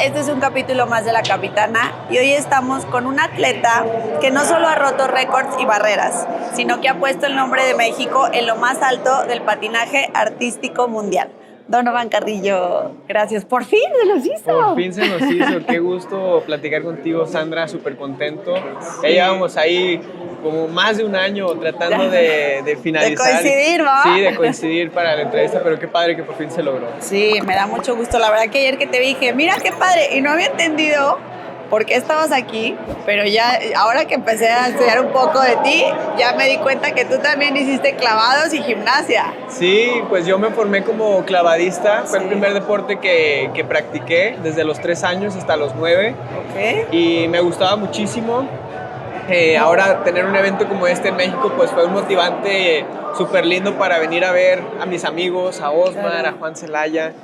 este es un capítulo más de La Capitana y hoy estamos con un atleta que no solo ha roto récords y barreras, sino que ha puesto el nombre de México en lo más alto del patinaje artístico mundial. Donovan Carrillo, gracias. Por fin se nos hizo. Por fin se nos hizo. Qué gusto platicar contigo, Sandra. Súper contento. Ya llevamos ahí como más de un año tratando de finalizar. De coincidir, ¿no? Sí, de coincidir para la entrevista, pero qué padre que por fin se logró. Sí, me da mucho gusto. La verdad que ayer que te dije, mira qué padre, y no había entendido por qué estabas aquí, pero ya ahora que empecé a estudiar un poco de ti, ya me di cuenta que tú también hiciste clavados y gimnasia. Sí, pues yo me formé como clavadista. Fue el primer deporte que practiqué desde los 3 años hasta los 9. Ok. Y me gustaba muchísimo. Ahora tener un evento como este en México pues fue un motivante súper lindo para venir a ver a mis amigos, a Osmar, a Juan Celaya,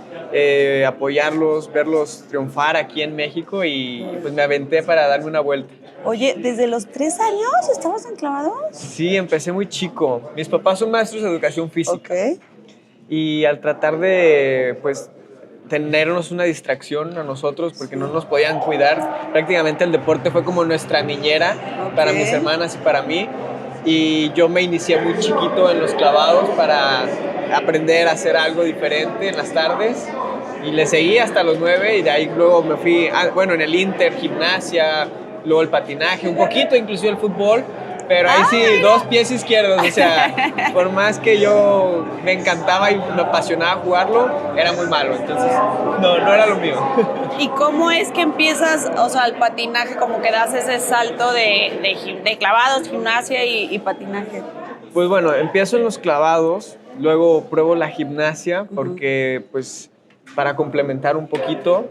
apoyarlos, verlos triunfar aquí en México y pues me aventé para darme una vuelta. Oye, ¿desde los 3 años estabas en clavados? Sí, empecé muy chico. Mis papás son maestros de educación física. Ok. Y al tratar de pues tenernos una distracción a nosotros porque no nos podían cuidar, prácticamente el deporte fue como nuestra niñera para mis hermanas y para mí, y yo me inicié muy chiquito en los clavados para aprender a hacer algo diferente en las tardes y le seguí hasta los 9 y de ahí luego me fui, bueno, en el Inter, gimnasia, luego el patinaje, un poquito inclusive el fútbol. Pero ahí sí, 2 pies izquierdos, o sea, por más que yo me encantaba y me apasionaba jugarlo, era muy malo, entonces no era lo mío. ¿Y cómo es que empiezas, o sea, el patinaje, como que das ese salto de clavados, gimnasia y patinaje? Pues bueno, empiezo en los clavados, luego pruebo la gimnasia, porque pues para complementar un poquito,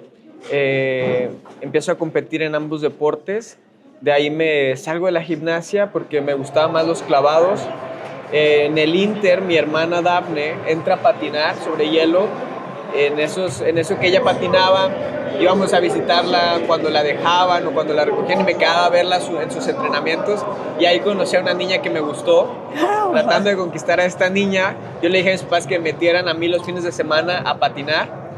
empiezo a competir en ambos deportes. De ahí me salgo de la gimnasia porque me gustaban más los clavados. En el Inter, mi hermana Dafne entra a patinar sobre hielo. En eso que ella patinaba, íbamos a visitarla cuando la dejaban o cuando la recogían y me quedaba a verla en sus entrenamientos. Y ahí conocí a una niña que me gustó. Tratando de conquistar a esta niña, yo le dije a mis papás que me metieran a mí los fines de semana a patinar.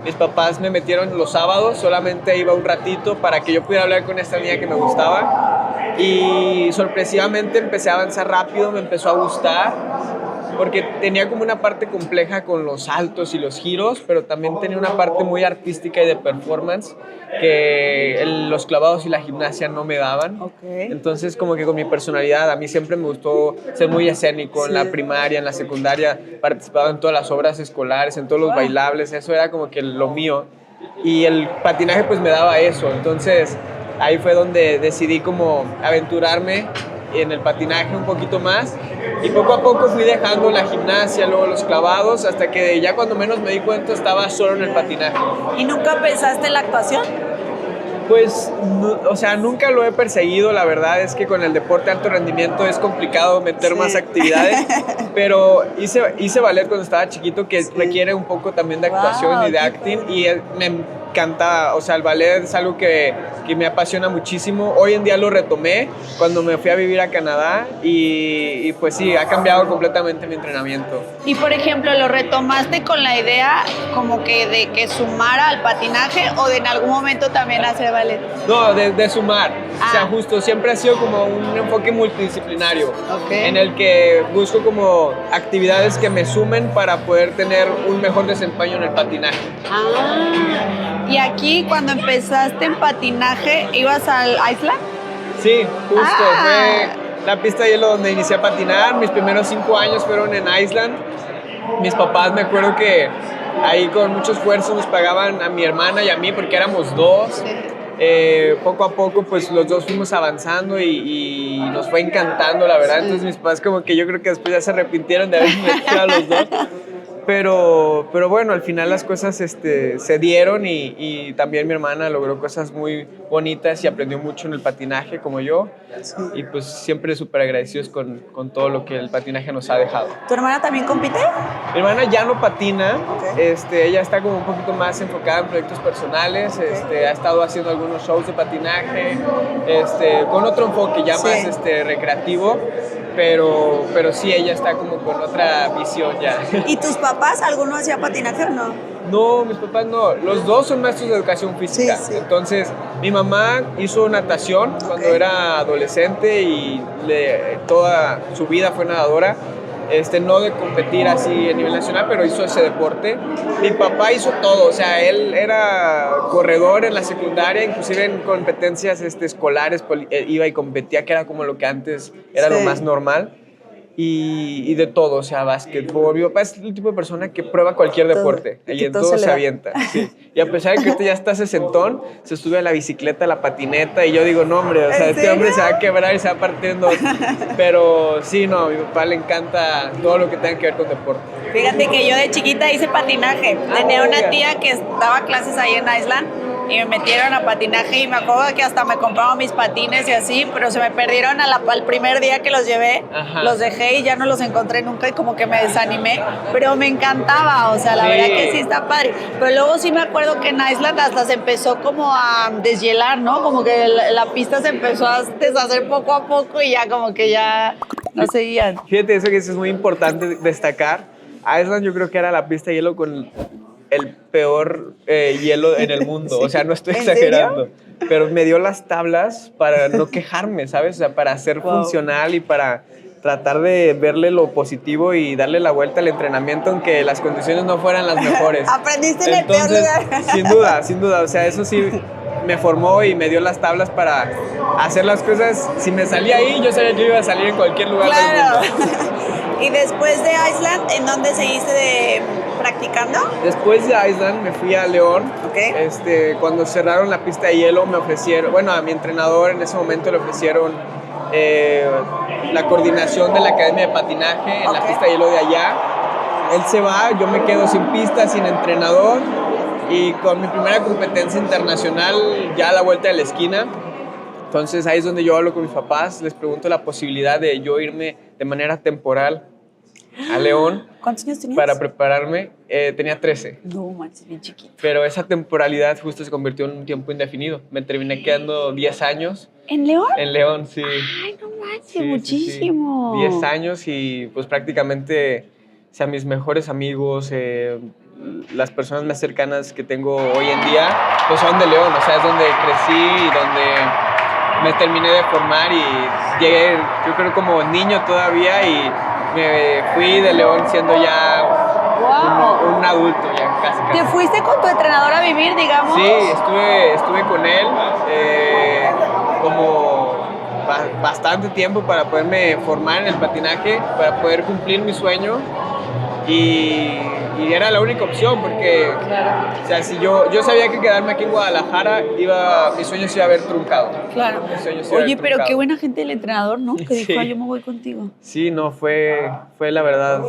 Mis papás me metieron los sábados, solamente iba un ratito para que yo pudiera hablar con esta niña que me gustaba. Y sorpresivamente empecé a avanzar rápido, me empezó a gustar, porque tenía como una parte compleja con los saltos y los giros, pero también tenía una parte muy artística y de performance que los clavados y la gimnasia no me daban. Okay. Entonces como que con mi personalidad, a mí siempre me gustó ser muy escénico. En la primaria, en la secundaria, participaba en todas las obras escolares, en todos los bailables, eso era como que lo mío. Y el patinaje pues me daba eso, entonces ahí fue donde decidí como aventurarme en el patinaje un poquito más y poco a poco fui dejando la gimnasia, luego los clavados, hasta que ya cuando menos me di cuenta estaba solo en el patinaje. ¿Y nunca pensaste en la actuación? Pues, o sea, nunca lo he perseguido, la verdad es que con el deporte de alto rendimiento es complicado meter más actividades, pero hice ballet cuando estaba chiquito, que requiere un poco también de actuación y de acting, y me encanta, o sea, el ballet es algo que me apasiona muchísimo. Hoy en día lo retomé cuando me fui a vivir a Canadá y pues sí, ha cambiado completamente mi entrenamiento. Y por ejemplo, ¿lo retomaste con la idea como que de que sumara al patinaje o de en algún momento también hacer ballet? No, de sumar. O sea, justo siempre ha sido como un enfoque multidisciplinario, en el que busco como actividades que me sumen para poder tener un mejor desempeño en el patinaje. Y aquí cuando empezaste en patinaje, ¿ibas al Island? Sí, justo. Fue la pista de hielo donde inicié a patinar. Mis primeros 5 años fueron en Island. Mis papás, me acuerdo que ahí con mucho esfuerzo nos pagaban a mi hermana y a mí porque éramos 2. Poco a poco pues los 2 fuimos avanzando y nos fue encantando, la verdad. Entonces mis papás como que yo creo que después ya se arrepintieron de haber metido a los 2. Pero bueno, al final las cosas se dieron y también mi hermana logró cosas muy bonitas y aprendió mucho en el patinaje como yo. Y pues siempre súper agradecidos con todo lo que el patinaje nos ha dejado. ¿Tu hermana también compite? Mi hermana ya no patina, ella está como un poquito más enfocada en proyectos personales, ha estado haciendo algunos shows de patinaje, con otro enfoque ya más recreativo. Pero sí, ella está como con otra visión ya. ¿Y tus papás, alguno hacía patinaje o no? No, mis papás no. Los dos son maestros de educación física. Sí, sí. Entonces, mi mamá hizo natación cuando era adolescente y toda su vida fue nadadora. No de competir así a nivel nacional, pero hizo ese deporte. Mi papá hizo todo, o sea, él era corredor en la secundaria, inclusive en competencias escolares, iba y competía, que era como lo que antes era lo más normal. Y de todo, o sea, básquetbol. Mi papá es el tipo de persona que prueba cualquier deporte y en todo se avienta. Sí. Y a pesar de que ahorita ya está sesentón, se sube a la bicicleta, a la patineta y yo digo, no, hombre, o sea, este hombre se va a quebrar y se va a partir en dos. Pero sí, no, a mi papá le encanta todo lo que tenga que ver con deporte. Fíjate que yo de chiquita hice patinaje. Tenía una tía que daba clases ahí en Island y me metieron a patinaje y me acuerdo que hasta me compraban mis patines y así, pero se me perdieron al primer día que los llevé. Ajá. Los dejé y ya no los encontré nunca y como que me desanimé, pero me encantaba, o sea, la verdad que sí está padre. Pero luego sí me acuerdo que en Island hasta se empezó como a deshielar, ¿no? Como que la pista se empezó a deshacer poco a poco y ya como que ya no seguían. Fíjate, eso que es muy importante destacar. Island yo creo que era la pista de hielo con el peor hielo en el mundo. O sea, no estoy exagerando. ¿Serio? Pero me dio las tablas para no quejarme, ¿sabes? O sea, para ser funcional y para tratar de verle lo positivo y darle la vuelta al entrenamiento, aunque las condiciones no fueran las mejores. Aprendiste en el peor lugar. Sin duda. O sea, eso sí me formó y me dio las tablas para hacer las cosas. Si me salía ahí, yo sabía que iba a salir en cualquier lugar del mundo. Y después de Island, ¿en dónde seguiste practicando? Después de Island me fui a León. Okay. Cuando cerraron la pista de hielo me ofrecieron, bueno, a mi entrenador en ese momento le ofrecieron la coordinación de la academia de patinaje en la pista de hielo de allá. Él se va, yo me quedo sin pista, sin entrenador y con mi primera competencia internacional ya a la vuelta de la esquina. Entonces ahí es donde yo hablo con mis papás, les pregunto la posibilidad de yo irme de manera temporal a León. ¿Cuántos años tenías? Para prepararme. Tenía 13. No, manches, bien chiquito. Pero esa temporalidad justo se convirtió en un tiempo indefinido. Me terminé quedando 10 años. ¿En León? En León, sí. Ay, no manches, muchísimo. Sí. 10 años y pues prácticamente, o sea, mis mejores amigos, las personas más cercanas que tengo hoy en día, pues son de León. O sea, es donde crecí y donde me terminé de formar y llegué, yo creo, como niño todavía y me fui de León siendo ya un adulto, ya casi. ¿Te fuiste con tu entrenador a vivir, digamos? Sí, estuve con él como bastante tiempo para poderme formar en el patinaje, para poder cumplir mi sueño y era la única opción porque, o sea, si yo sabía que quedarme aquí en Guadalajara, mi sueño se iba a haber truncado. Claro. Oye, pero qué buena gente el entrenador, ¿no? Que dijo, yo me voy contigo. Sí, no, fue la verdad.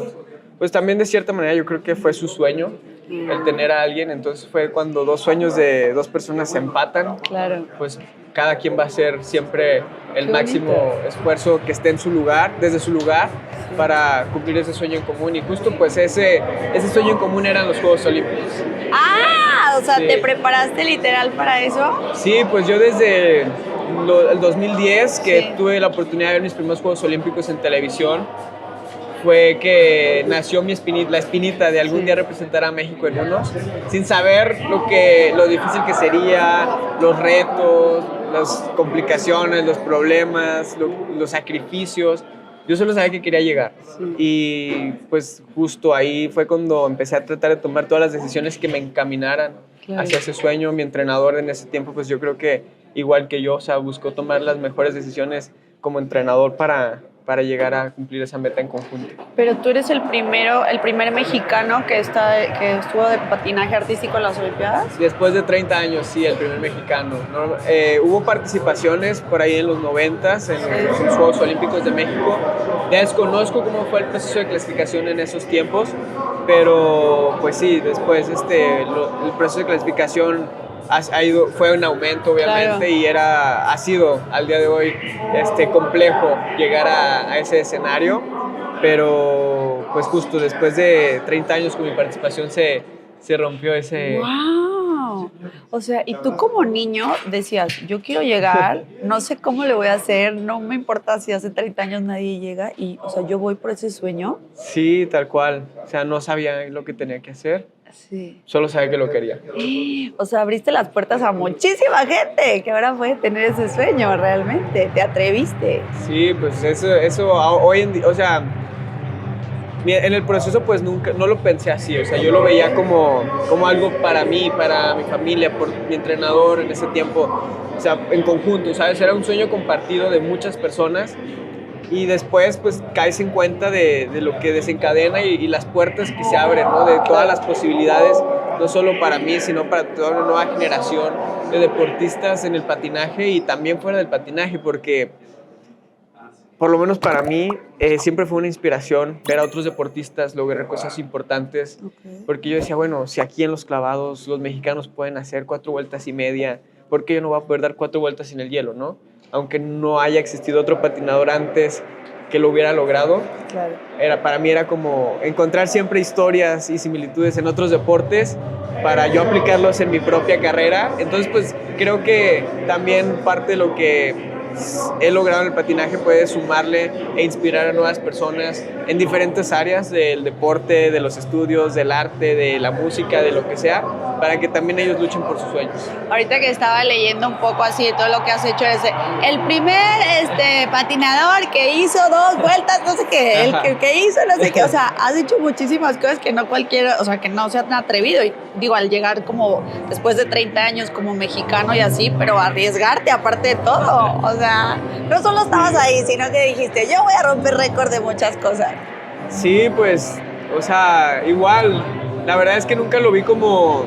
Pues también de cierta manera yo creo que fue su sueño, el tener a alguien. Entonces fue cuando dos sueños de dos personas se empatan. Claro. Pues cada quien va a hacer siempre el máximo esfuerzo que esté en su lugar, desde su lugar, para cumplir ese sueño en común. Y justo pues ese sueño en común eran los Juegos Olímpicos. Ah, o sea, ¿te preparaste literal para eso? Sí, pues yo desde el 2010 que tuve la oportunidad de ver mis primeros Juegos Olímpicos en televisión, fue que nació la espinita de algún día representar a México en unos, sin saber lo difícil que sería, los retos, las complicaciones, los problemas, los sacrificios. Yo solo sabía que quería llegar. Y pues justo ahí fue cuando empecé a tratar de tomar todas las decisiones que me encaminaran hacia ese sueño. Mi entrenador en ese tiempo, pues yo creo que igual que yo, o sea, buscó tomar las mejores decisiones como entrenador para llegar a cumplir esa meta en conjunto. Pero tú eres el primer mexicano que estuvo de patinaje artístico en las Olimpiadas. Después de 30 años, sí, el primer mexicano. ¿No? Hubo participaciones por ahí en los 90s en los Juegos Olímpicos de México. Desconozco cómo fue el proceso de clasificación en esos tiempos, pero pues sí, después el proceso de clasificación fue un aumento, obviamente, y ha sido al día de hoy complejo llegar a ese escenario, pero pues justo después de 30 años con mi participación se rompió ese... ¡Wow! O sea, y tú como niño decías, yo quiero llegar, no sé cómo le voy a hacer, no me importa si hace 30 años nadie llega y, o sea, yo voy por ese sueño. Sí, tal cual. O sea, no sabía lo que tenía que hacer. Sí. Solo sabía que lo quería. O sea, abriste las puertas a muchísima gente que ahora puede tener ese sueño realmente. Te atreviste. Sí, pues eso hoy en día, o sea, en el proceso pues nunca, no lo pensé así, o sea, yo lo veía como algo para mí, para mi familia, por mi entrenador en ese tiempo, o sea, en conjunto, ¿sabes? Era un sueño compartido de muchas personas y después pues caes en cuenta de lo que desencadena y las puertas que se abren, ¿no? De todas las posibilidades, no solo para mí, sino para toda una nueva generación de deportistas en el patinaje y también fuera del patinaje, porque por lo menos para mí, siempre fue una inspiración ver a otros deportistas lograr cosas importantes, porque yo decía, bueno, si aquí en los clavados los mexicanos pueden hacer 4 vueltas y media, ¿por qué yo no voy a poder dar 4 vueltas en el hielo, no? Aunque no haya existido otro patinador antes que lo hubiera logrado. Claro. Para mí era como encontrar siempre historias y similitudes en otros deportes para yo aplicarlos en mi propia carrera. Entonces, pues creo que también parte de lo que he logrado en el patinaje puede sumarle e inspirar a nuevas personas en diferentes áreas del deporte, de los estudios, del arte, de la música, de lo que sea, para que también ellos luchen por sus sueños. Ahorita que estaba leyendo un poco así de todo lo que has hecho, es el primer patinador que hizo 2 vueltas, no sé qué, el que hizo no sé qué, o sea, has hecho muchísimas cosas que no cualquiera, o sea, que no se han atrevido, y digo, al llegar como después de 30 años como mexicano y así, pero arriesgarte aparte de todo, o sea, no solo estabas ahí, sino que dijiste, yo voy a romper récord de muchas cosas. Sí, pues, o sea, igual, la verdad es que nunca lo vi como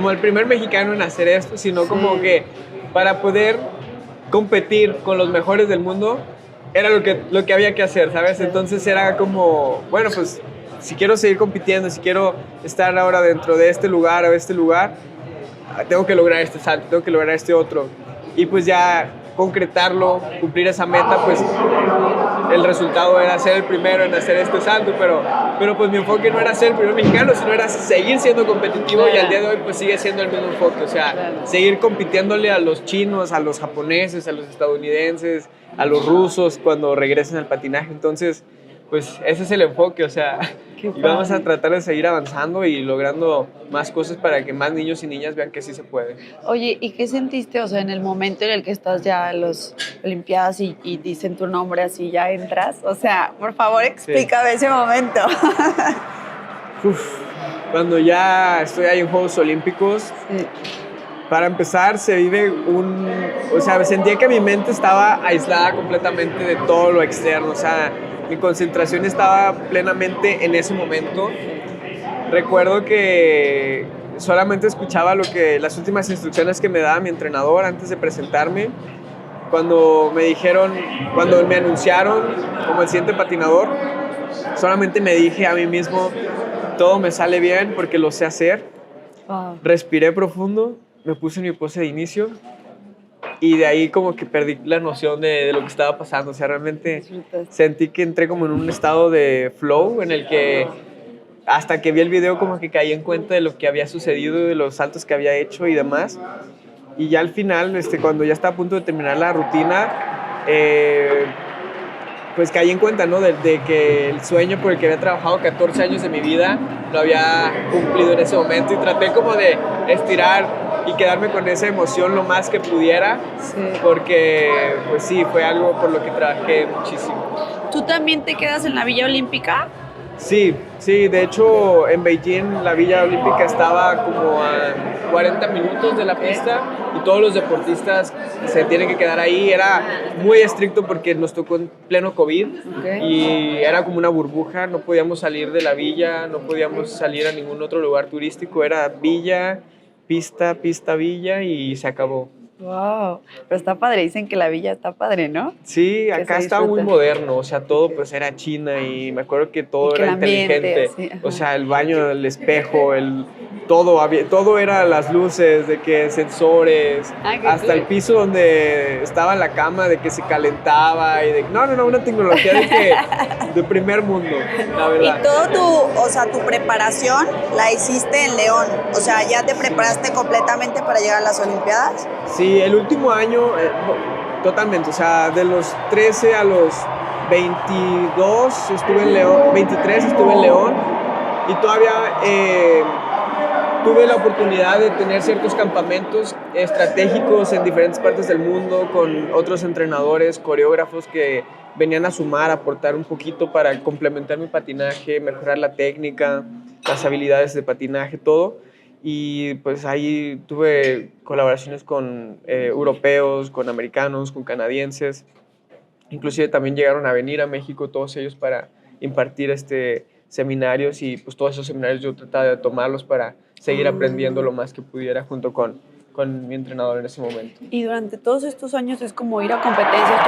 el primer mexicano en hacer esto, sino como que para poder competir con los mejores del mundo era lo que había que hacer, ¿sabes? Entonces era como, bueno, pues si quiero seguir compitiendo, si quiero estar ahora dentro de este lugar o este lugar, tengo que lograr este salto, tengo que lograr este otro. Y pues ya concretarlo, cumplir esa meta, pues el resultado era ser el primero en hacer este salto, pero pues mi enfoque no era ser el primer mexicano, sino era seguir siendo competitivo, y al día de hoy pues sigue siendo el mismo enfoque, o sea, seguir compitiéndole a los chinos, a los japoneses, a los estadounidenses, a los rusos cuando regresen al patinaje. Entonces, pues ese es el enfoque, o sea, y vamos a tratar de seguir avanzando y logrando más cosas para que más niños y niñas vean que sí se puede. Oye, ¿y qué sentiste, o sea, en el momento en el que estás ya en las Olimpiadas y dicen tu nombre así, ya entras? O sea, por favor, explícame ese momento. Cuando ya estoy ahí en Juegos Olímpicos, para empezar se vive o sea, sentía que mi mente estaba aislada completamente de todo lo externo, o sea, mi concentración estaba plenamente en ese momento. Recuerdo que solamente escuchaba las últimas instrucciones que me daba mi entrenador antes de presentarme. Cuando me anunciaron como el siguiente patinador, solamente me dije a mí mismo, todo me sale bien porque lo sé hacer. Wow. Respiré profundo, me puse en mi pose de inicio, y de ahí como que perdí la noción de lo que estaba pasando. O sea, realmente sentí que entré como en un estado de flow en el que hasta que vi el video como que caí en cuenta de lo que había sucedido, de los saltos que había hecho y demás. Y ya al final, cuando ya estaba a punto de terminar la rutina, pues caí en cuenta, ¿no? De que el sueño por el que había trabajado 14 años de mi vida lo había cumplido en ese momento, y traté como de estirar y quedarme con esa emoción lo más que pudiera, porque pues sí, fue algo por lo que trabajé muchísimo. ¿Tú también te quedas en la Villa Olímpica? Sí, de hecho en Beijing la Villa Olímpica estaba como a 40 minutos de la pista, y todos los deportistas se tienen que quedar ahí. Era muy estricto porque nos tocó en pleno COVID, y era como una burbuja, no podíamos salir de la villa, no podíamos salir a ningún otro lugar turístico, era villa, pista, villa, y se acabó. Wow, pero está padre, dicen que la villa está padre, ¿no? Sí, acá estaba muy moderno, o sea, todo pues era China, y me acuerdo que todo era inteligente, o sea, el baño, el espejo, todo era las luces, de que sensores, hasta el piso donde estaba la cama, de que se calentaba, y una tecnología de primer mundo, la verdad. Y tu preparación la hiciste en León, o sea, ¿ya te preparaste completamente para llegar a las Olimpiadas? Sí, el último año, totalmente, o sea, de los 13 a los 22 estuve en León, 23 estuve en León, y todavía tuve la oportunidad de tener ciertos campamentos estratégicos en diferentes partes del mundo con otros entrenadores, coreógrafos que venían a sumar, a aportar un poquito para complementar mi patinaje, mejorar la técnica, las habilidades de patinaje, todo. Y pues ahí tuve colaboraciones con europeos, con americanos, con canadienses. Inclusive también llegaron a venir a México todos ellos para impartir seminarios, y pues todos esos seminarios yo trataba de tomarlos para seguir aprendiendo lo más que pudiera junto con mi entrenador en ese momento. Y durante todos estos años es como ir a competencias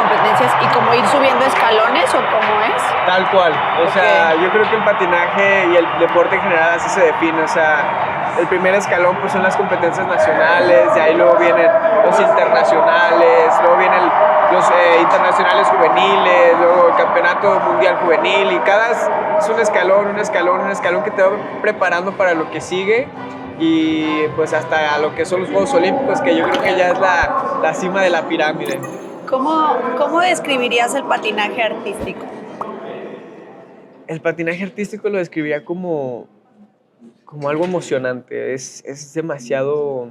y como ir subiendo escalones, ¿o cómo es? Tal cual. O sea, yo creo que el patinaje y el deporte en general así se define. O sea, el primer escalón pues son las competencias nacionales, de ahí luego vienen los internacionales, luego vienen los internacionales juveniles, luego el campeonato mundial juvenil, y cada es un escalón que te va preparando para lo que sigue, y pues hasta lo que son los Juegos Olímpicos, que yo creo que ya es la cima de la pirámide. ¿Cómo describirías el patinaje artístico? El patinaje artístico lo describiría como algo emocionante. Es demasiado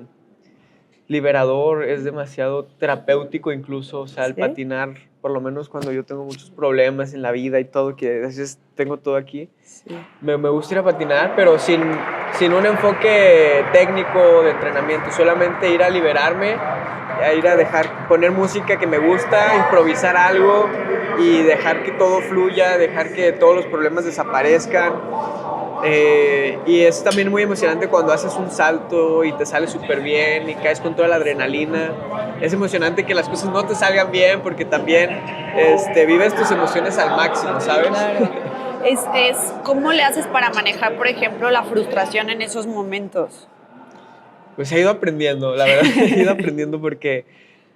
liberador, es demasiado terapéutico incluso. O sea, el patinar, por lo menos cuando yo tengo muchos problemas en la vida y todo, que a veces tengo todo aquí, me gusta ir a patinar, pero sin un enfoque técnico de entrenamiento, solamente ir a liberarme, a ir a poner música que me gusta, improvisar algo y dejar que todo fluya, dejar que todos los problemas desaparezcan. Y es también muy emocionante cuando haces un salto y te sale súper bien y caes con toda la adrenalina. Es emocionante que las cosas no te salgan bien, porque también vives tus emociones al máximo, ¿sabes? Claro. ¿Cómo le haces para manejar, por ejemplo, la frustración en esos momentos? Pues he ido aprendiendo, la verdad, he ido aprendiendo, porque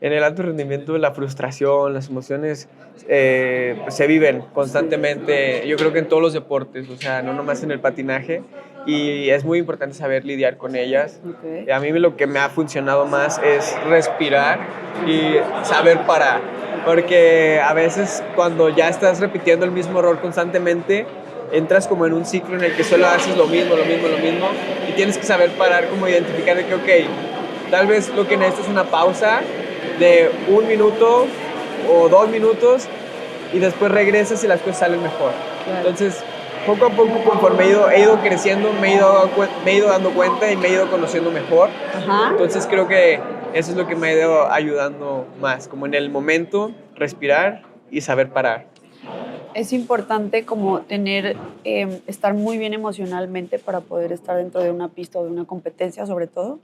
en el alto rendimiento la frustración, las emociones pues se viven constantemente. Yo creo que en todos los deportes, o sea, no nomás en el patinaje, y es muy importante saber lidiar con ellas. Okay. A mí lo que me ha funcionado más es respirar y saber parar, porque a veces cuando ya estás repitiendo el mismo error constantemente, entras como en un ciclo en el que solo haces lo mismo, y tienes que saber parar, como identificar de que, ok, tal vez lo que necesito es una pausa de 1 minuto o 2 minutos, y después regresas y las cosas salen mejor. Claro. Entonces, poco a poco, conforme he ido creciendo, me he ido dando cuenta y me he ido conociendo mejor. Ajá. Entonces creo que eso es lo que me ha ido ayudando más, como en el momento, respirar y saber parar. Es importante como estar muy bien emocionalmente para poder estar dentro de una pista o de una competencia, sobre todo.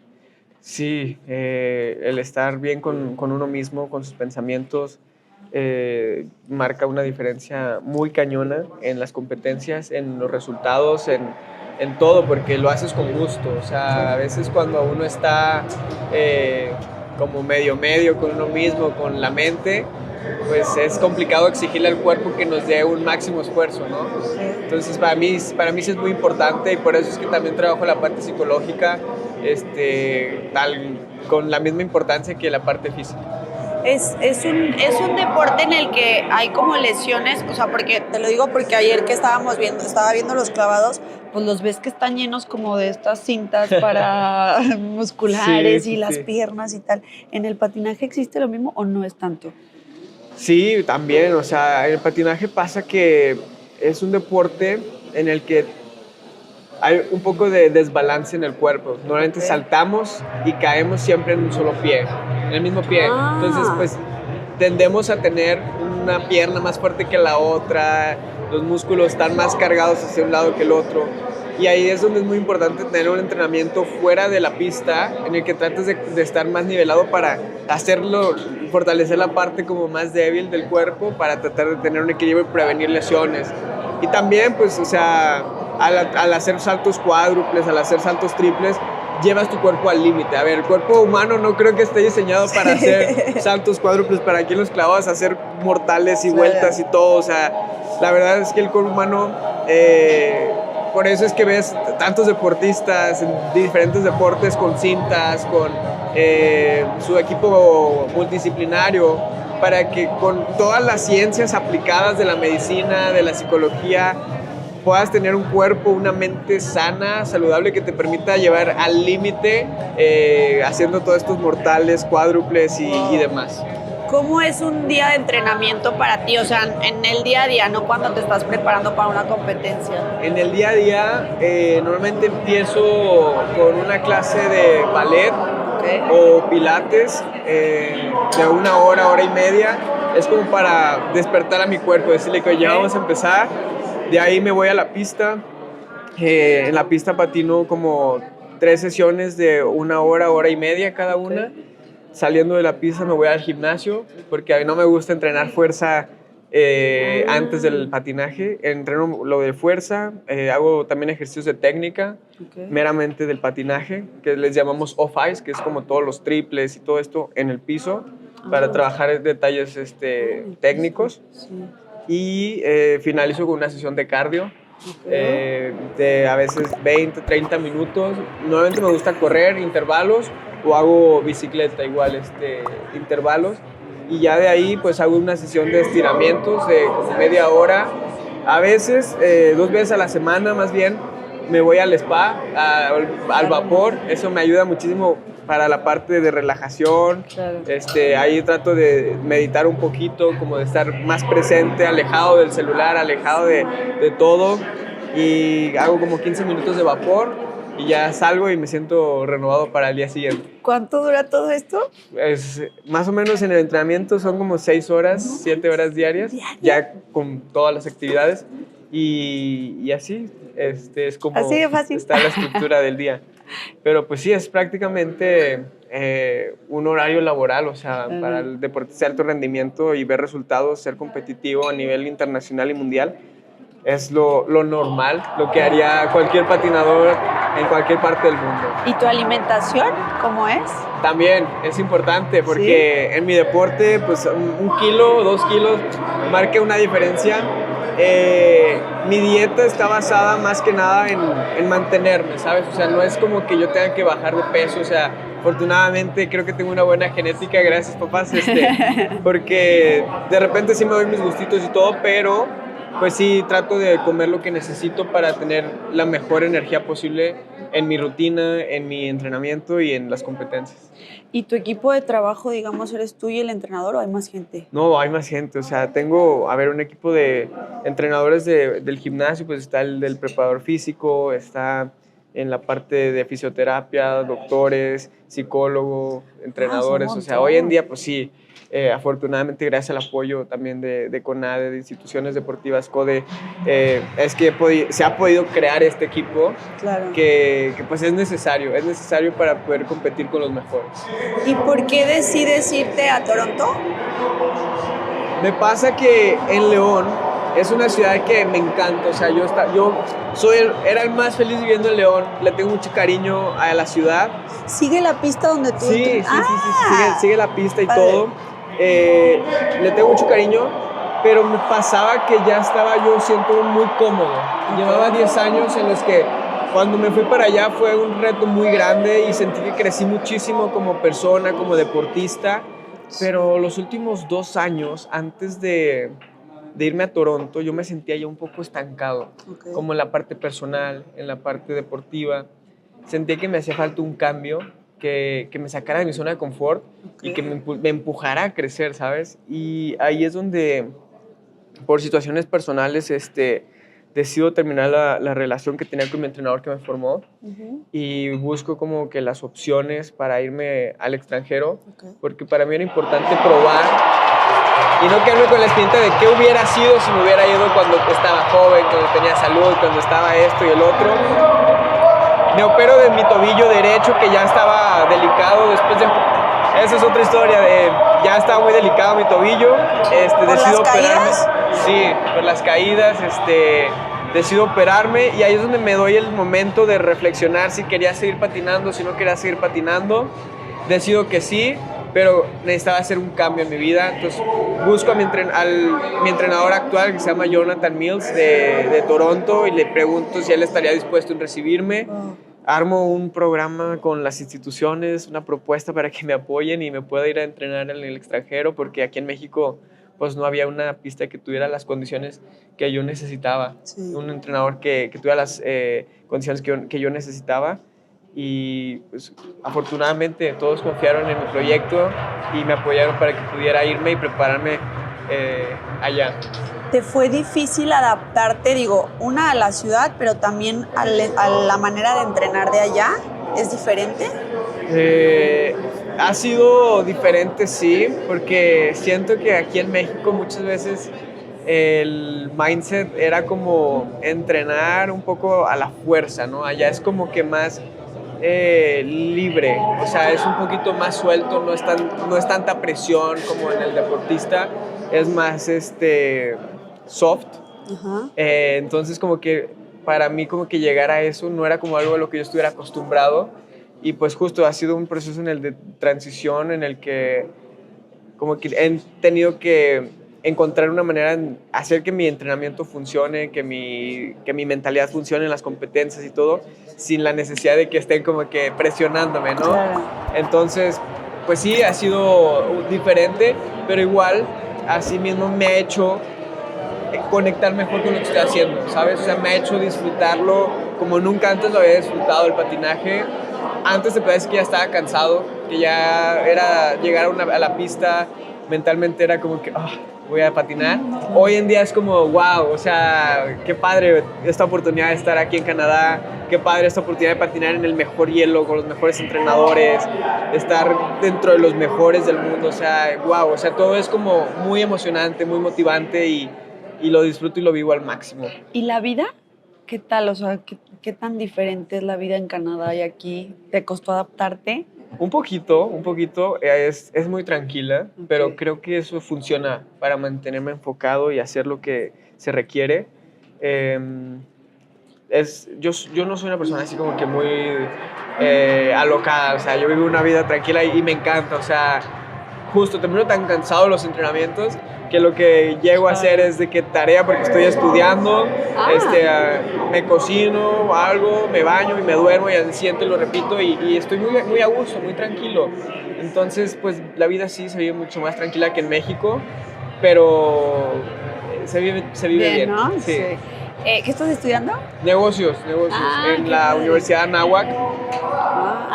Sí, el estar bien con uno mismo, con sus pensamientos, marca una diferencia muy cañona en las competencias, en los resultados, en todo, porque lo haces con gusto. O sea, a veces cuando uno está como medio con uno mismo, con la mente, pues es complicado exigirle al cuerpo que nos dé un máximo esfuerzo, ¿no? Entonces para mí sí es muy importante, y por eso es que también trabajo la parte psicológica con la misma importancia que la parte física. Es un deporte en el que hay como lesiones, o sea, porque te lo digo porque ayer que estaba viendo los clavados, pues los ves que están llenos como de estas cintas para musculares, sí, y las piernas y tal. ¿En el patinaje existe lo mismo o no es tanto? Sí, también, o sea, en el patinaje pasa que es un deporte en el que hay un poco de desbalance en el cuerpo. Normalmente saltamos y caemos siempre en un solo pie, en el mismo pie. Entonces, pues, tendemos a tener una pierna más fuerte que la otra, los músculos están más cargados hacia un lado que el otro. Y ahí es donde es muy importante tener un entrenamiento fuera de la pista, en el que trates de estar más nivelado para fortalecer la parte como más débil del cuerpo, para tratar de tener un equilibrio y prevenir lesiones. Y también, pues, o sea, al hacer saltos cuádruples, al hacer saltos triples, llevas tu cuerpo al límite. A ver, el cuerpo humano no creo que esté diseñado para hacer saltos cuádruples, para aquí en los clavados hacer mortales y vueltas y todo. O sea, la verdad es que el cuerpo humano, por eso es que ves tantos deportistas en diferentes deportes con cintas, con su equipo multidisciplinario, para que con todas las ciencias aplicadas de la medicina, de la psicología, puedas tener un cuerpo, una mente sana, saludable, que te permita llevar al límite haciendo todos estos mortales, cuádruples y demás. ¿Cómo es un día de entrenamiento para ti? O sea, en el día a día, no cuando te estás preparando para una competencia. En el día a día, normalmente empiezo con una clase de ballet o pilates de 1 hora, hora y media. Es como para despertar a mi cuerpo, decirle que ya vamos a empezar. De ahí me voy a la pista. En la pista patino como 3 sesiones de 1 hora, hora y media cada una. Saliendo de la pista me voy al gimnasio porque a mí no me gusta entrenar fuerza antes del patinaje. Entreno lo de fuerza, hago también ejercicios de técnica, meramente del patinaje, que les llamamos off-ice, que es como todos los triples y todo esto en el piso, para trabajar detalles técnicos. Y finalizo con una sesión de cardio. De a veces 20, 30 minutos. Normalmente me gusta correr intervalos o hago bicicleta igual, intervalos. Y ya de ahí pues hago una sesión de estiramientos de como media hora. A veces, 2 veces a la semana más bien, me voy al spa, al vapor. Eso me ayuda muchísimo para la parte de relajación. Claro. Ahí trato de meditar un poquito, como de estar más presente, alejado del celular, alejado de todo. Y hago como 15 minutos de vapor y ya salgo y me siento renovado para el día siguiente. ¿Cuánto dura todo esto? Más o menos en el entrenamiento son como 6 horas, 7 horas diarias, ya con todas las actividades. Y así, es como así de fácil. Está la estructura del día. Pero pues sí, es prácticamente un horario laboral, o sea, para el deportista de alto rendimiento y ver resultados, ser competitivo a nivel internacional y mundial, es lo normal, lo que haría cualquier patinador en cualquier parte del mundo. ¿Y tu alimentación cómo es? También es importante porque en mi deporte, pues 1 kilo o 2 kilos marca una diferencia. Mi dieta está basada más que nada en mantenerme, ¿sabes? O sea, no es como que yo tenga que bajar de peso, o sea, afortunadamente creo que tengo una buena genética, gracias papás, porque de repente sí me doy mis gustitos y todo, pero pues sí trato de comer lo que necesito para tener la mejor energía posible en mi rutina, en mi entrenamiento y en las competencias. ¿Y tu equipo de trabajo, digamos, eres tú y el entrenador o hay más gente? No, hay más gente. O sea, tengo, un equipo de entrenadores del gimnasio, pues está el del preparador físico, está en la parte de fisioterapia, doctores, psicólogo, entrenadores. O sea, hoy en día, pues sí, afortunadamente gracias al apoyo también de CONADE, de instituciones deportivas, CODE, es que se ha podido crear este equipo. Claro. que pues es necesario para poder competir con los mejores. ¿Y por qué decides irte a Toronto? Me pasa que en León es una ciudad que me encanta, o sea, era el más feliz viviendo en León, le tengo mucho cariño a la ciudad. ¿Sigue la pista donde tú? Sí, sigue la pista y todo. Le tengo mucho cariño, pero me pasaba que ya estaba yo siento muy cómodo. Llevaba 10 años en los que cuando me fui para allá fue un reto muy grande y sentí que crecí muchísimo como persona, como deportista, pero los últimos 2 años antes de irme a Toronto yo me sentía ya un poco estancado, como en la parte personal, en la parte deportiva. Sentí que me hacía falta un cambio, que me sacara de mi zona de confort y que me empujara a crecer, ¿sabes? Y ahí es donde, por situaciones personales, decido terminar la relación que tenía con mi entrenador que me formó y busco como que las opciones para irme al extranjero, porque para mí era importante probar y no quedarme con la espinita de qué hubiera sido si me hubiera ido cuando estaba joven, cuando tenía salud, cuando estaba esto y el otro. Me opero de mi tobillo derecho que ya estaba delicado después de... Esa es otra historia, ya estaba muy delicado mi tobillo. Decido operarme. Sí, por las caídas, decido operarme y ahí es donde me doy el momento de reflexionar si quería seguir patinando, si no quería seguir patinando. Decido que sí, pero necesitaba hacer un cambio en mi vida. Entonces busco a mi entrenador actual, que se llama Jonathan Mills, de Toronto, y le pregunto si él estaría dispuesto en recibirme. Armo un programa con las instituciones, una propuesta para que me apoyen y me pueda ir a entrenar en el extranjero, porque aquí en México pues no había una pista que tuviera las condiciones que yo necesitaba. Sí. Un entrenador que tuviera las condiciones que yo necesitaba. Y pues, afortunadamente todos confiaron en mi proyecto y me apoyaron para que pudiera irme y prepararme allá. ¿Te fue difícil adaptarte, digo, a la ciudad, pero también a la manera de entrenar de allá? ¿Es diferente? Ha sido diferente, sí, porque siento que aquí en México muchas veces el mindset era como entrenar un poco a la fuerza, ¿no? Allá es como que más libre, o sea, es un poquito más suelto, no es tanta presión como en el deportista, es más soft. Ajá. Entonces como que para mí como que llegar a eso no era como algo a lo que yo estuviera acostumbrado y pues justo ha sido un proceso en el de transición en el que como que he tenido que encontrar una manera de hacer que mi entrenamiento funcione, que mi mentalidad funcione en las competencias y todo, sin la necesidad de que estén como que presionándome, ¿no? Claro. Entonces, pues sí, ha sido diferente, pero igual, así mismo me ha hecho conectar mejor con lo que estoy haciendo, ¿sabes? O sea, me ha hecho disfrutarlo como nunca antes lo había disfrutado, el patinaje. Antes te parece que ya estaba cansado, que ya era llegar a la pista, mentalmente era como que voy a patinar. Hoy en día es como, wow, o sea, qué padre esta oportunidad de estar aquí en Canadá, qué padre esta oportunidad de patinar en el mejor hielo, con los mejores entrenadores, estar dentro de los mejores del mundo, o sea, wow, o sea, todo es como muy emocionante, muy motivante y lo disfruto y lo vivo al máximo. ¿Y la vida? ¿Qué tal? O sea, ¿qué tan diferente es la vida en Canadá y aquí? ¿Te costó adaptarte? Un poquito, es muy tranquila, Okay. Pero creo que eso funciona para mantenerme enfocado y hacer lo que se requiere. Yo no soy una persona así como que muy alocada, o sea, yo vivo una vida tranquila y me encanta, o sea, justo termino tan cansado de los entrenamientos que lo que llego a hacer es de que tarea porque estoy estudiando, me cocino algo, me baño y me duermo y al día siguiente lo repito y estoy muy, muy a gusto, muy tranquilo. Entonces, pues la vida sí se vive mucho más tranquila que en México, pero se vive bien. ¿no? Sí. ¿Qué estás estudiando? Negocios, en la Universidad de Anáhuac.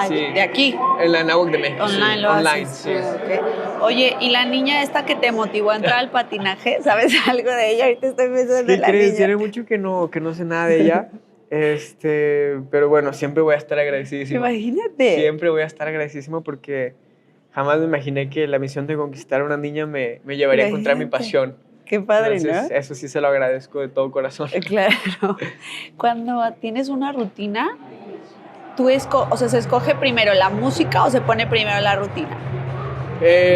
Sí. ¿De aquí? En la Anáhuac de México. Online, sí. lo Online, haces. sí. Okay. Oye, ¿y la niña esta que te motivó a entrar al patinaje? ¿Sabes algo de ella? Ahorita estoy pensando en la niña. Tiene mucho que no sé nada de ella. Pero bueno, siempre voy a estar agradecidísimo. Imagínate. Siempre voy a estar agradecidísimo porque jamás me imaginé que la misión de conquistar a una niña me llevaría a encontrar mi pasión. Qué padre, Entonces, ¿no? eso sí se lo agradezco de todo corazón. Claro. Cuando tienes una rutina, ¿se escoge primero la música o se pone primero la rutina?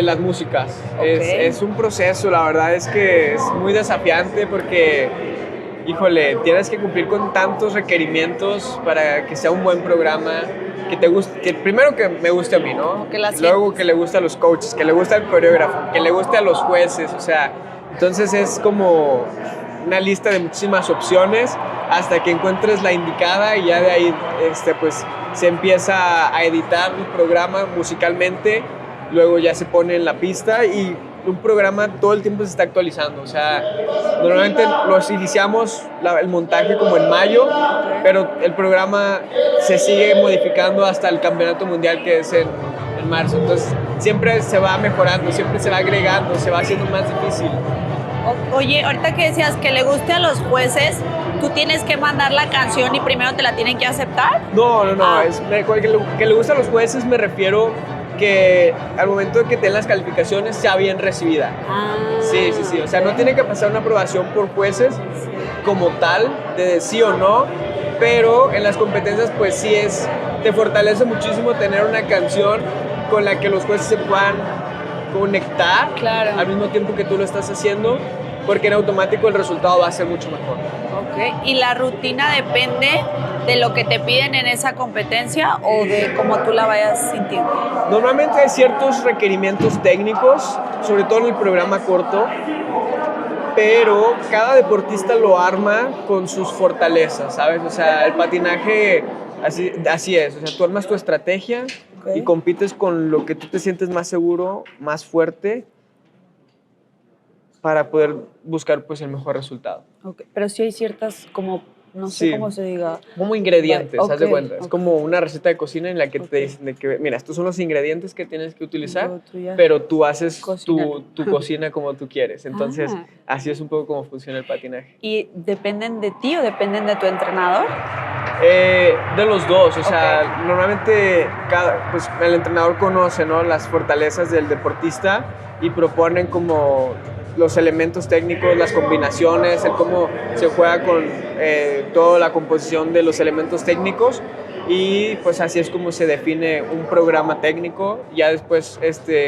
Las músicas. Okay. Es un proceso, la verdad es que es muy desafiante porque, híjole, tienes que cumplir con tantos requerimientos para que sea un buen programa, que te guste, que primero que me guste a mí, ¿no? Luego que le guste a los coaches, que le guste al coreógrafo, que le guste a los jueces, o sea, entonces es como una lista de muchísimas opciones hasta que encuentres la indicada y ya de ahí pues se empieza a editar el programa musicalmente, luego ya se pone en la pista y un programa todo el tiempo se está actualizando, o sea, normalmente los iniciamos el montaje como en mayo, pero el programa se sigue modificando hasta el campeonato mundial que es en marzo, entonces siempre se va mejorando, siempre se va agregando, se va haciendo más difícil. Oye, ahorita que decías que le guste a los jueces, ¿tú tienes que mandar la canción y primero te la tienen que aceptar? No, que le guste a los jueces me refiero que al momento de que te den las calificaciones sea bien recibida. Sí, o sea, no tiene que pasar una aprobación por jueces como tal, de sí o no, pero en las competencias pues sí te fortalece muchísimo tener una canción con la que los jueces se puedan conectar al mismo tiempo que tú lo estás haciendo, porque en automático el resultado va a ser mucho mejor. Okay. ¿Y la rutina depende de lo que te piden en esa competencia o de cómo tú la vayas sintiendo? Normalmente hay ciertos requerimientos técnicos, sobre todo en el programa corto, pero cada deportista lo arma con sus fortalezas, ¿sabes? O sea, el patinaje así es, o sea, tú armas tu estrategia y compites con lo que tú te sientes más seguro, más fuerte, para poder buscar pues el mejor resultado. Okay. Pero sí hay ciertas como, no sé Sí. cómo se diga. Como ingredientes, haz de cuenta. Es Ok. como una receta de cocina en la que te dicen de que, mira, estos son los ingredientes que tienes que utilizar, Luego tú ya pero tú haces cocínalo. tu cocina como tú quieres. Entonces, Ah. así es un poco como funciona el patinaje. ¿Y dependen de ti o dependen de tu entrenador? De los dos, o sea, Ok. normalmente pues, el entrenador conoce, ¿no?, las fortalezas del deportista y proponen como los elementos técnicos, las combinaciones, el cómo se juega con toda la composición de los elementos técnicos, y pues así es como se define un programa técnico. Ya después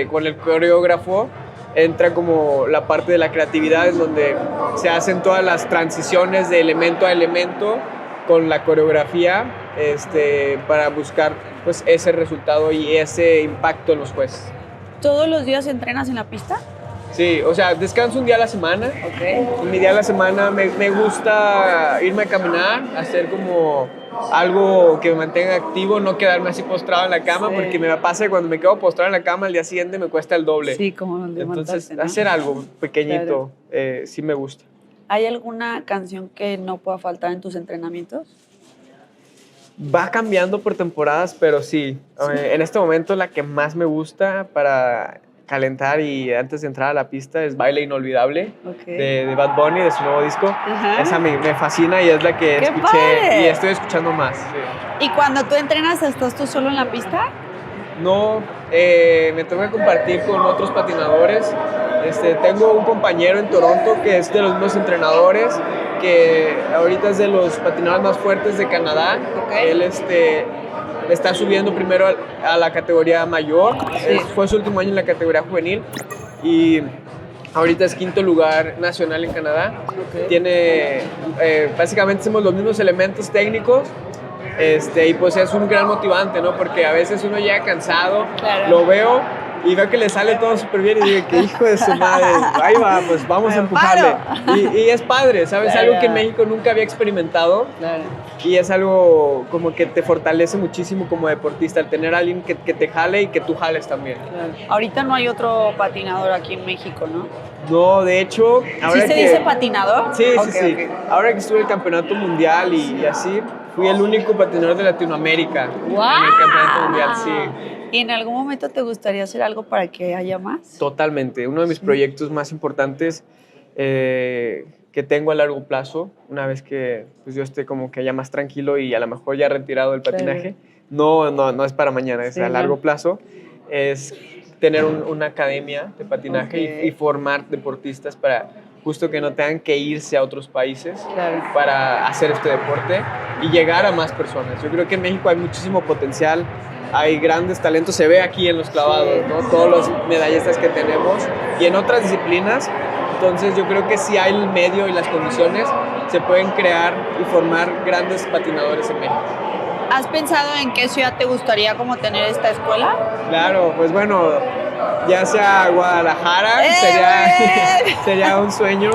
con el coreógrafo entra como la parte de la creatividad, en donde se hacen todas las transiciones de elemento a elemento con la coreografía para buscar pues ese resultado y ese impacto en los jueces. ¿Todos los días entrenas en la pista? Sí, o sea, descanso un día a la semana. Ok. Mi día a la semana me gusta irme a caminar, hacer como algo que me mantenga activo, no quedarme así postrado en la cama, Sí. porque me pasa que cuando me quedo postrado en la cama al día siguiente me cuesta el doble. Sí, como Entonces, levantarte, ¿no? hacer algo pequeñito, sí me gusta. ¿Hay alguna canción que no pueda faltar en tus entrenamientos? Va cambiando por temporadas, pero sí. En este momento la que más me gusta para calentar y antes de entrar a la pista es Baile Inolvidable, Ok. de Bad Bunny, de su nuevo disco. Ajá. Esa me fascina y es la que ¡Qué escuché padre! y estoy escuchando más. Sí. ¿Y cuando tú entrenas, estás tú solo en la pista? No, me tengo que compartir con otros patinadores. Tengo un compañero en Toronto que es de los mismos entrenadores, que ahorita es de los patinadores más fuertes de Canadá. Ok. Él está subiendo primero a la categoría mayor. Sí. Fue su último año en la categoría juvenil y ahorita es 5º lugar nacional en Canadá. Ok. Tiene, básicamente hacemos los mismos elementos técnicos. Y pues es un gran motivante, ¿no? Porque a veces uno llega cansado, Claro. lo veo y veo que le sale todo súper bien y digo, que hijo de su madre, ahí va, pues vamos a Me empujarle. paro. Y es padre, ¿sabes? Claro. Algo que en México nunca había experimentado Claro. y es algo como que te fortalece muchísimo como deportista, el tener a alguien que te jale y que tú jales también. Claro. Ahorita no hay otro patinador aquí en México, ¿no? No, de hecho... ¿Sí se dice patinador? Sí, Ok, sí, sí. ok. Ahora que estuve en el campeonato mundial y así, fui el único patinador de Latinoamérica en el campeonato mundial, sí. ¿Y en algún momento te gustaría hacer algo para que haya más? Totalmente. Uno de mis proyectos más importantes que tengo a largo plazo, una vez que pues, yo esté como que ya más tranquilo y a lo mejor ya retirado del patinaje, no es para mañana, es Sí, a largo no. plazo, es tener una academia de patinaje Ok. y formar deportistas para justo que no tengan que irse a otros países Claro. para hacer este deporte y llegar a más personas. Yo creo que en México hay muchísimo potencial, hay grandes talentos, se ve aquí en los clavados, ¿no? Todos los medallistas que tenemos y en otras disciplinas. Entonces yo creo que si hay el medio y las condiciones, se pueden crear y formar grandes patinadores en México. ¿Has pensado en qué ciudad te gustaría como tener esta escuela? Claro, pues bueno, ya sea Guadalajara, ¡Eh! sería un sueño,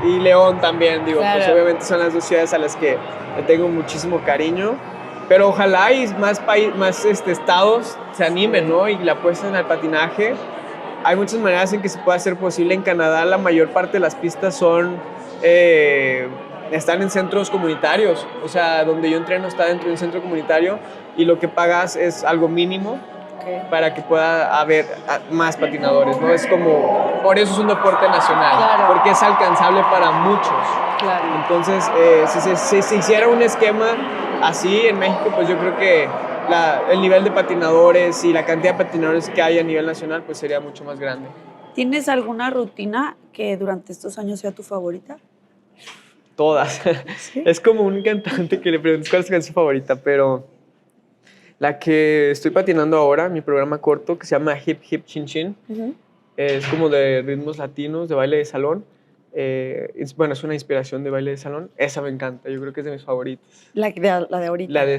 y León también, digo, Claro. pues obviamente son las dos ciudades a las que le tengo muchísimo cariño, pero ojalá y más estados se animen, ¿no? Y le apuesten al patinaje. Hay muchas maneras en que se puede hacer posible. En Canadá la mayor parte de las pistas están en centros comunitarios, o sea, donde yo entreno está dentro de un centro comunitario y lo que pagas es algo mínimo para que pueda haber más patinadores, ¿no? Es como, por eso es un deporte nacional, Claro. porque es alcanzable para muchos. Claro. Entonces, si se hiciera un esquema así en México, pues yo creo que el nivel de patinadores y la cantidad de patinadores que hay a nivel nacional, pues sería mucho más grande. ¿Tienes alguna rutina que durante estos años sea tu favorita? Todas. ¿Sí? Es como un cantante que le preguntas cuál es su canción favorita, pero la que estoy patinando ahora, mi programa corto, que se llama Hip Hip Chin Chin, es como de ritmos latinos, de baile de salón. Es una inspiración de baile de salón. Esa me encanta, yo creo que es de mis favoritas. La de ahorita. La que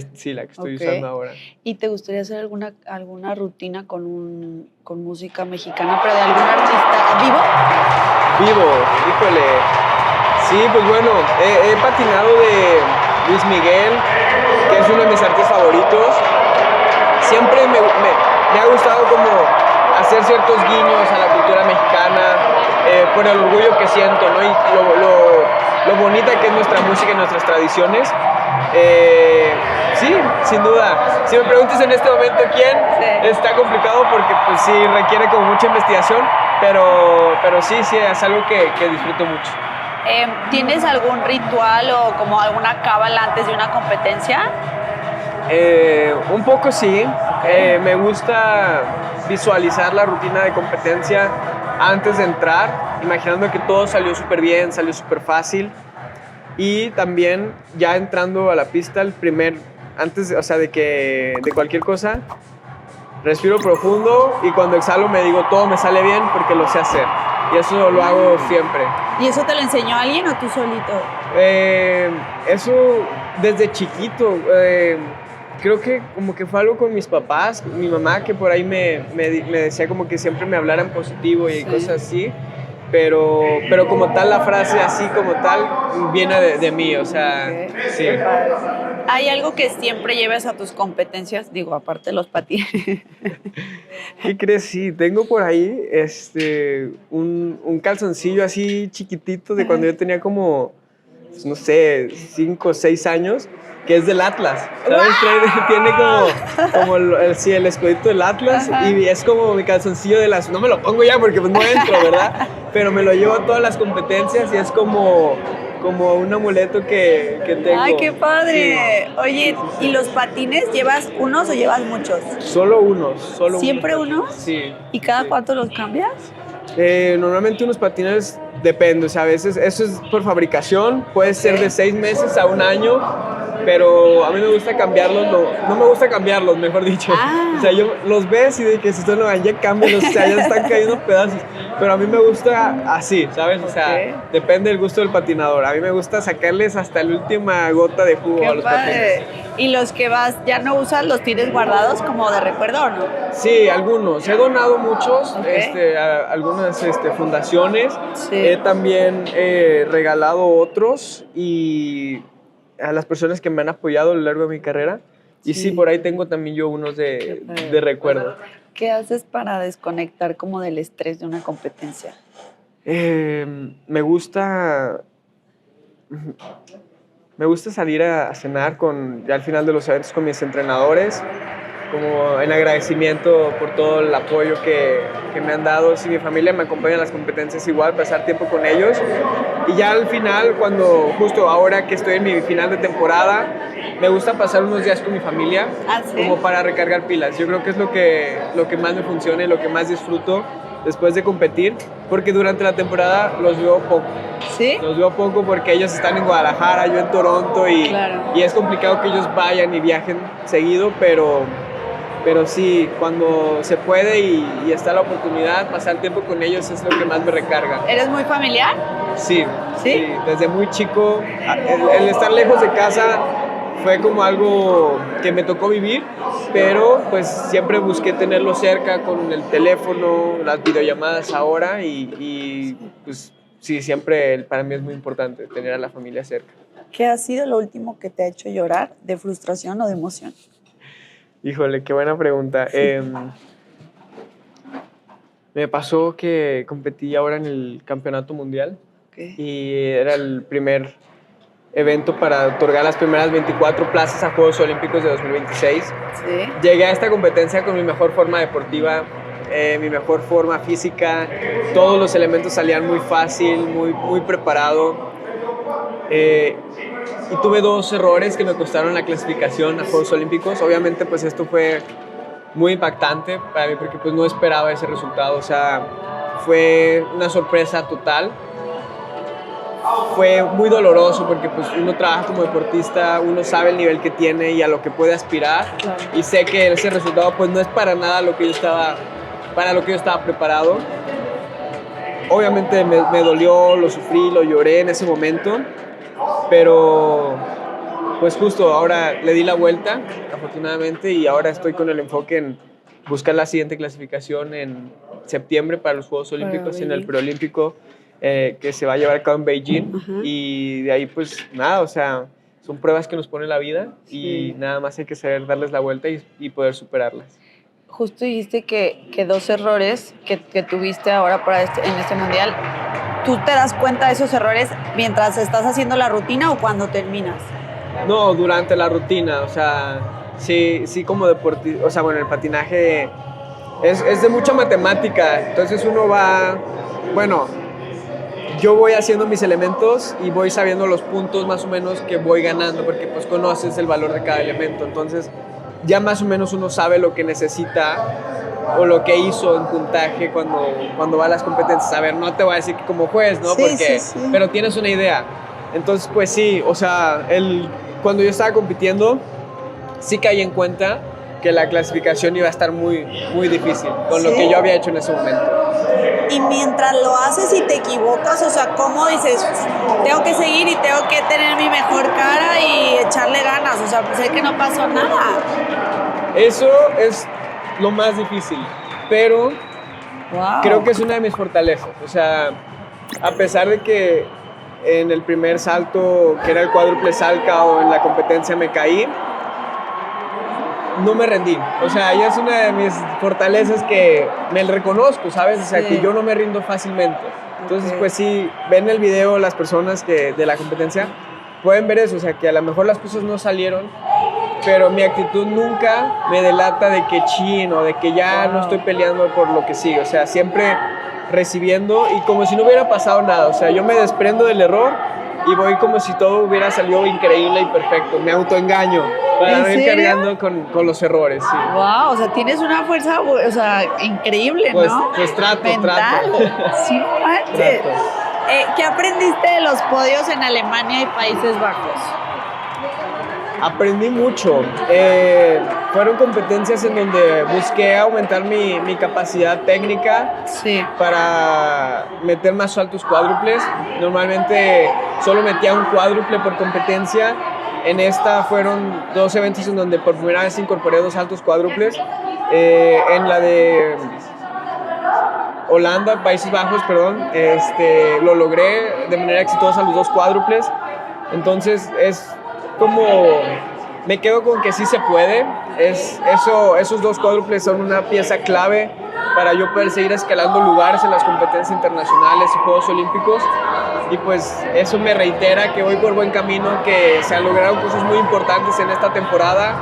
estoy Ok. usando ahora. ¿Y te gustaría hacer alguna rutina con música mexicana, pero de algún artista vivo? Vivo, híjole. Sí, pues bueno, he patinado de Luis Miguel, que es uno de mis artistas favoritos. Siempre me ha gustado como hacer ciertos guiños a la cultura mexicana. por el orgullo que siento, ¿no? Y lo bonita que es nuestra música y nuestras tradiciones. Sí, sin duda. Si me preguntas en este momento quién, está complicado porque pues sí requiere como mucha investigación, pero sí, es algo que disfruto mucho. ¿Tienes algún ritual o como alguna cábala antes de una competencia? Un poco sí. Me gusta visualizar la rutina de competencia antes de entrar, imaginando que todo salió súper bien, salió súper fácil. Y también ya entrando a la pista, antes, o sea, de cualquier cosa, respiro profundo y cuando exhalo me digo todo me sale bien porque lo sé hacer. Y eso lo hago siempre. ¿Y eso te lo enseñó alguien o tú solito? Eso desde chiquito. Creo que como que fue algo con mis papás, mi mamá que por ahí me decía como que siempre me hablaran positivo y cosas así. Pero como tal la frase así como tal viene de mí, o sea, sí. ¿Hay algo que siempre lleves a tus competencias? Digo, aparte de los patines. ¿Qué crees? Sí, tengo por ahí un calzoncillo así chiquitito de cuando yo tenía como, pues, no sé, 5 o 6 años, que es del Atlas, ¿sabes? ¡Wow! Tiene como el escudito del Atlas. Ajá. Y es como mi calzoncillo no me lo pongo ya porque pues no entro, ¿verdad? Pero me lo llevo a todas las competencias y es como un amuleto que tengo. ¡Ay, qué padre! Sí. Oye, ¿y los patines llevas unos o llevas muchos? Solo unos. ¿Siempre unos? Sí. ¿Y cada cuánto los cambias? Normalmente unos patines depende, o sea, a veces eso es por fabricación, puede ser de 6 meses a 1 año, pero a mí me gusta cambiarlos, no me gusta cambiarlos, mejor dicho. O sea, yo los ves y de que si esto no van, ya cámbialos, o sea, ya están cayendo pedazos, pero a mí me gusta así, ¿sabes? O sea, depende del gusto del patinador. A mí me gusta sacarles hasta la última gota de jugo a los patines. ¿Y los que vas, ya no usas, los tienes guardados como de recuerdo o no? Sí, algunos. He donado muchos a algunas fundaciones. Sí. He también regalado otros y a las personas que me han apoyado a lo largo de mi carrera. Y sí, por ahí tengo también yo unos de recuerdo. ¿Qué haces para desconectar como del estrés de una competencia? Me gusta salir a cenar al final de los eventos con mis entrenadores, como en agradecimiento por todo el apoyo que me han dado. Si mi familia me acompaña en las competencias, igual pasar tiempo con ellos. Y ya al final, justo ahora que estoy en mi final de temporada, me gusta pasar unos días con mi familia, como para recargar pilas. Yo creo que es lo que más me funciona y lo que más disfruto después de competir, porque durante la temporada los veo poco. ¿Sí? Los veo poco porque ellos están en Guadalajara, yo en Toronto, y es complicado que ellos vayan y viajen seguido, pero sí, cuando se puede y está la oportunidad, pasar tiempo con ellos es lo que más me recarga. ¿Eres muy familiar? Sí. Desde muy chico, el estar lejos de casa fue como algo que me tocó vivir, pero pues siempre busqué tenerlo cerca con el teléfono, las videollamadas ahora y pues sí, siempre para mí es muy importante tener a la familia cerca. ¿Qué ha sido lo último que te ha hecho llorar, de frustración o de emoción? Híjole, qué buena pregunta. Me pasó que competí ahora en el Campeonato Mundial y era el primer evento para otorgar las primeras 24 plazas a Juegos Olímpicos de 2026. Sí. Llegué a esta competencia con mi mejor forma deportiva, mi mejor forma física, todos los elementos salían muy fácil, muy preparado. Y tuve 2 errores que me costaron la clasificación a Juegos Olímpicos. Obviamente, pues esto fue muy impactante para mí porque pues no esperaba ese resultado. O sea, fue una sorpresa total. Fue muy doloroso porque pues uno trabaja como deportista, uno sabe el nivel que tiene y a lo que puede aspirar. Claro. Y sé que ese resultado pues no es para nada para lo que yo estaba preparado. Obviamente me dolió, lo sufrí, lo lloré en ese momento, pero pues justo ahora le di la vuelta, afortunadamente, y ahora estoy con el enfoque en buscar la siguiente clasificación en septiembre para los Juegos Olímpicos, en el preolímpico que se va a llevar a cabo en Beijing. Y de ahí pues nada, o sea, son pruebas que nos pone la vida y nada más hay que saber darles la vuelta y poder superarlas. Justo dijiste que 2 errores que tuviste ahora en este mundial ¿Tú te das cuenta de esos errores mientras estás haciendo la rutina o cuando terminas? No, durante la rutina, o sea, sí como deportista, o sea, bueno, el patinaje es de mucha matemática, entonces uno va, bueno, yo voy haciendo mis elementos y voy sabiendo los puntos más o menos que voy ganando, porque pues conoces el valor de cada elemento, entonces ya más o menos uno sabe lo que necesita o lo que hizo en puntaje cuando va a las competencias. A ver, no te voy a decir que como juez, ¿no? Sí, sí. Pero tienes una idea. Entonces, pues sí, o sea, cuando yo estaba compitiendo, sí caí en cuenta que la clasificación iba a estar muy, muy difícil con lo que yo había hecho en ese momento. Y mientras lo haces y te equivocas, o sea, ¿cómo dices? Tengo que seguir y tengo que tener mi mejor cara y echarle ganas, o sea, pues sé que no pasó nada. Eso es lo más difícil, pero creo que es una de mis fortalezas. O sea, a pesar de que en el primer salto, que era el cuádruple salca, o en la competencia me caí, no me rendí. O sea, ya es una de mis fortalezas que me reconozco, ¿sabes? O sea, que yo no me rindo fácilmente. Entonces, pues sí, ven el video las personas de la competencia, pueden ver eso, o sea, que a lo mejor las cosas no salieron, pero mi actitud nunca me delata de que chin o de que ya no estoy peleando por lo que sigue. O sea, siempre recibiendo y como si no hubiera pasado nada. O sea, yo me desprendo del error y voy como si todo hubiera salido increíble y perfecto. Me autoengaño para no ir cargando con los errores. Sí. Wow, o sea, tienes una fuerza, o sea, increíble, pues, ¿no? Pues trato. Sí, manches. ¿Qué aprendiste de los podios en Alemania y Países Bajos? Aprendí mucho. Fueron competencias en donde busqué aumentar mi capacidad técnica para meter más saltos cuádruples. Normalmente solo metía un cuádruple por competencia. En esta fueron 2 eventos en donde por primera vez incorporé 2 saltos cuádruples. En la de Holanda, Países Bajos, perdón, lo logré de manera exitosa los 2 cuádruples. Entonces es como me quedo con que sí se puede. Esos 2 cuádruples son una pieza clave para yo poder seguir escalando lugares en las competencias internacionales y Juegos Olímpicos. Y pues eso me reitera que voy por buen camino, que se han logrado cosas muy importantes en esta temporada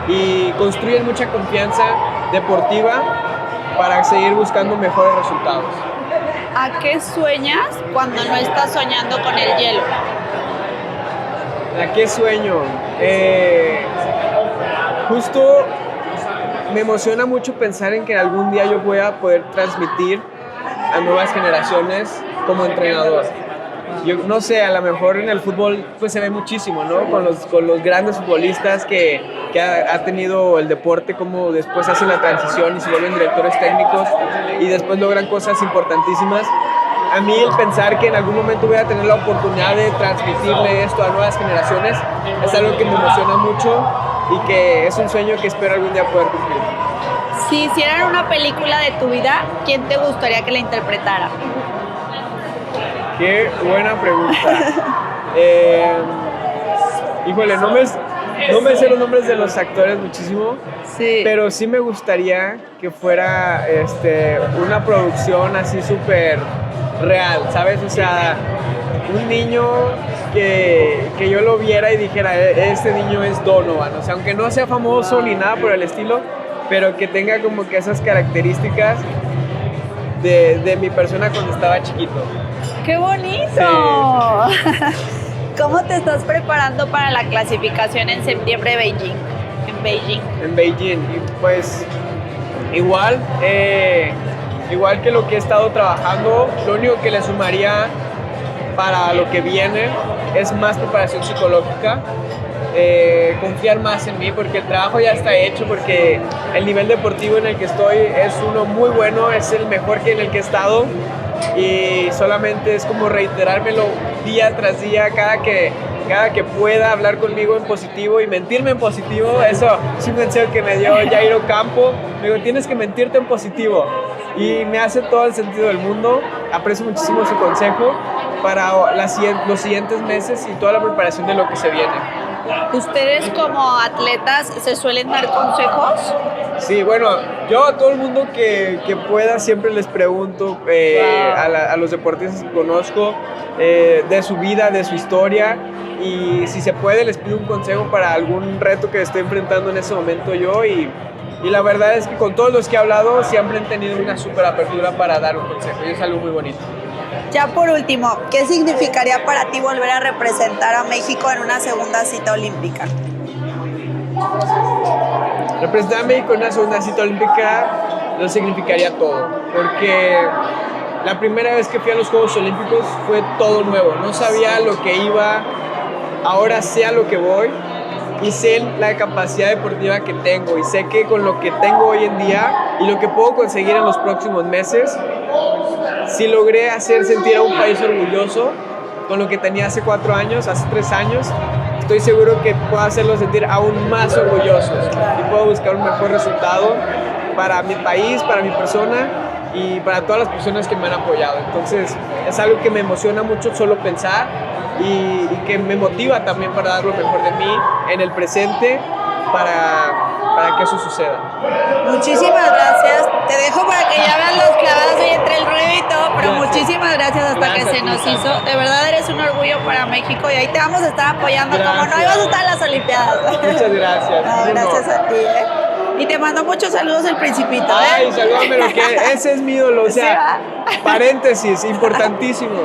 y construyen mucha confianza deportiva para seguir buscando mejores resultados. ¿A qué sueñas cuando no estás soñando con el hielo? ¿A qué sueño? Justo me emociona mucho pensar en que algún día yo voy a poder transmitir a nuevas generaciones como entrenador. Yo no sé, a lo mejor en el fútbol pues se ve muchísimo, ¿no? Con los grandes futbolistas que ha tenido el deporte, como después hacen la transición y se vuelven directores técnicos y después logran cosas importantísimas. A mí el pensar que en algún momento voy a tener la oportunidad de transmitirle esto a nuevas generaciones es algo que me emociona mucho y que es un sueño que espero algún día poder cumplir. Si hicieran una película de tu vida, ¿quién te gustaría que la interpretara? Qué buena pregunta. Híjole, no me sé los nombres de los actores muchísimo, pero sí me gustaría que fuera una producción así súper real, ¿sabes? O sea, un niño que yo lo viera y dijera, este niño es Donovan, o sea, aunque no sea famoso ni nada por el estilo, pero que tenga como que esas características de mi persona cuando estaba chiquito. ¡Qué bonito! Sí. ¿Cómo te estás preparando para la clasificación en septiembre en Beijing? En Beijing, pues igual que lo que he estado trabajando, lo único que le sumaría para lo que viene es más preparación psicológica, confiar más en mí, porque el trabajo ya está hecho, porque el nivel deportivo en el que estoy es uno muy bueno, es el mejor que en el que he estado, y solamente es como reiterármelo día tras día, cada que pueda hablar conmigo en positivo y mentirme en positivo. Eso es un consejo que me dio Jairo Campo. Me dijo, tienes que mentirte en positivo, y me hace todo el sentido del mundo. Aprecio muchísimo su consejo para los siguientes meses y toda la preparación de lo que se viene. ¿Ustedes como atletas se suelen dar consejos? Sí, bueno, yo a todo el mundo que pueda siempre les pregunto a los deportistas que conozco de su vida, de su historia, y si se puede les pido un consejo para algún reto que esté enfrentando en ese momento yo, y la verdad es que con todos los que he hablado siempre han tenido una súper apertura para dar un consejo y es algo muy bonito. Ya por último, ¿qué significaría para ti volver a representar a México en una segunda cita olímpica? Representar a México en una segunda cita olímpica lo significaría todo, porque la primera vez que fui a los Juegos Olímpicos fue todo nuevo, no sabía lo que iba, ahora sé a lo que voy y sé la capacidad deportiva que tengo y sé que con lo que tengo hoy en día y lo que puedo conseguir en los próximos meses, si logré hacer sentir a un país orgulloso con lo que tenía hace 4 años, hace 3 años, estoy seguro que puedo hacerlo sentir aún más orgullosos y puedo buscar un mejor resultado para mi país, para mi persona y para todas las personas que me han apoyado. Entonces es algo que me emociona mucho solo pensar y que me motiva también para dar lo mejor de mí en el presente para que eso suceda. Muchísimas gracias. Te dejo para que ya vean los clavados ahí entre el ruido y todo, pero muchísimas gracias hasta Gracias que se nos hizo. De verdad eres un orgullo para México y ahí te vamos a estar apoyando como no ibas a estar en las Olimpiadas. Muchas gracias. No, gracias a ti. Y te mando muchos saludos el Principito. Ay, salúdamelo, que ese es mi ídolo. O sea, sí, paréntesis, importantísimo.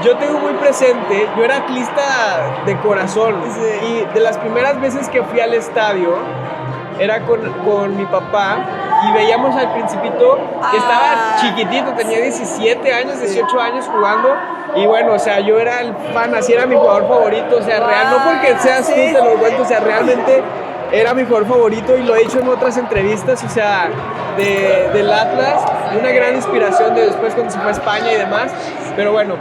Yo tengo muy presente, yo era atlista de corazón y de las primeras veces que fui al estadio era con mi papá y veíamos al Principito que estaba chiquitito, tenía 17 años, 18 años jugando y bueno, o sea, yo era el fan, así era mi jugador favorito, o sea, real, no porque seas tú, te lo cuento, o sea, realmente era mi jugador favorito y lo he dicho en otras entrevistas, o sea, del Atlas, una gran inspiración de después cuando se fue a España y demás. Pero bueno,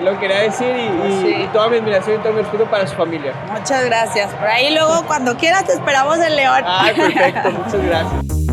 lo quería decir y toda mi admiración y todo mi respeto para su familia. Muchas gracias. Por ahí luego, cuando quieras, te esperamos en León. Ay, perfecto, muchas gracias.